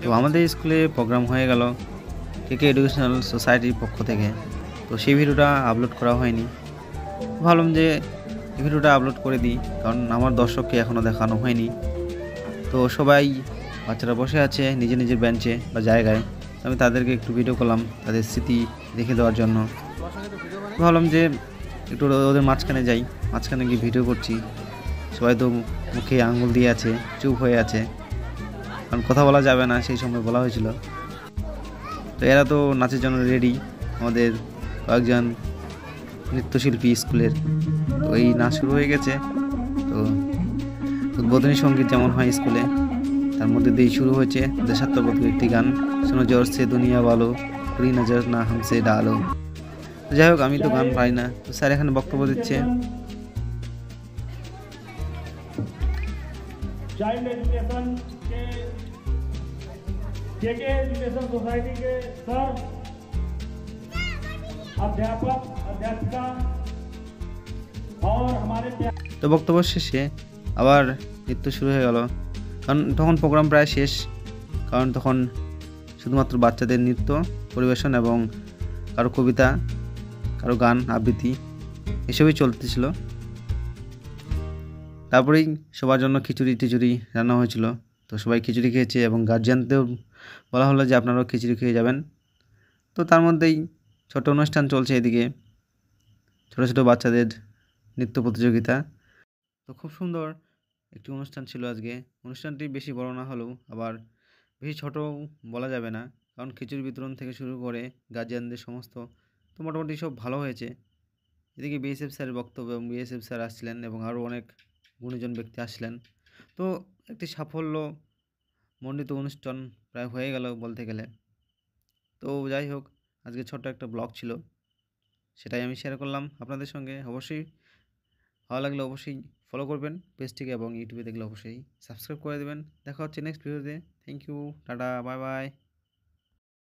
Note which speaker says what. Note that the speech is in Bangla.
Speaker 1: তো আমাদের স্কুলে প্রোগ্রাম হয়ে গেল কেকে এডুকেশনাল সোসাইটির পক্ষ থেকে। তো সেই ভিডিওটা আপলোড করা হয়নি। ভাবলাম যে এই ভিডিওটা আপলোড করে দিই, কারণ আমার দর্শককে এখনও দেখানো হয়নি। তো সবাই বাচ্চারা বসে আছে নিজের নিজের বেঞ্চে বা জায়গায়। আমি তাদেরকে একটু ভিডিও করলাম তাদের স্মৃতি রেখে দেওয়ার জন্য। ভাবলাম যে একটু ওদের মাঝখানে যাই, মাঝখানে গিয়ে ভিডিও করছি। সবাই তো মুখে আঙুল দিয়ে আছে, চুপ হয়ে আছে, কারণ কথা বলা যাবে না, সেই সময় বলা হয়েছিল। তো এরা তো নাচের জন্য রেডি, আমাদের কয়েকজন নৃত্যশিল্পী স্কুলের। তো এই নাচ শুরু হয়ে গেছে। তো উদ্বোধনী সঙ্গীত যেমন হয় স্কুলে, তার মধ্যে দিয়েই শুরু হয়েছে দেশাত্মবোধক একটি গান, শোনো জোর সে দুনিয়া বলো, প্রি নজর না হামসে ডালো। তো যাই হোক, আমি তো গান পাই না, তো স্যার এখানে বক্তব্য দিচ্ছে।
Speaker 2: चाइल्ड एजुकेशन के एजुकेशन सोसाइटी के सर, अध्यापक, अध्यापिका और हमारे
Speaker 1: তো বক্তব্য শেষে আবার নৃত্য শুরু হয়ে গেল, কারণ তখন প্রোগ্রাম প্রায় শেষ। কারণ তখন শুধুমাত্র বাচ্চাদের নৃত্য পরিবেশন এবং কারো কবিতা, কারো গান আবৃত্তি এসবই চলতেছিল। তারপরেই সবার জন্য খিচুড়ি রান্না হয়েছিল। তো সবাই খিচুড়ি খেয়েছে এবং গার্জিয়ানদেরও বলা হলো যে আপনারাও খিচুড়ি খেয়ে যাবেন। তো তার মধ্যেই ছোট অনুষ্ঠান চলছে এদিকে, ছোটো ছোটো বাচ্চাদের নৃত্য প্রতিযোগিতা। তো খুব সুন্দর একটি অনুষ্ঠান ছিল আজকে। অনুষ্ঠানটি বেশি বড় না হলেও আবার বেশি ছোটও বলা যাবে না, কারণ খিচুড়ি বিতরণ থেকে শুরু করে গার্জিয়ানদের সমস্ত তো মোটামুটি সব ভালো হয়েছে। এদিকে বিএসএফ স্যারের বক্তব্য, এবং বিএসএফ স্যার আসছিলেন এবং আরও অনেক গুণীজন ব্যক্তি আসছিলেন। তো একটি সাফল্য মণ্ডিত অনুষ্ঠান প্রায় হয়ে গেল বলতে গেলে। তো যাই হোক, আজকে ছোট্ট একটা ব্লগ ছিল, সেটাই আমি শেয়ার করলাম আপনাদের সঙ্গে। অবশ্যই ভালো লাগলে অবশ্যই ফলো করবেন পেজটিকে, এবং ইউটিউবে দেখলে অবশ্যই সাবস্ক্রাইব করে দেবেন। দেখা হচ্ছে নেক্সট ভিডিওতে। Thank you, tata, bye by.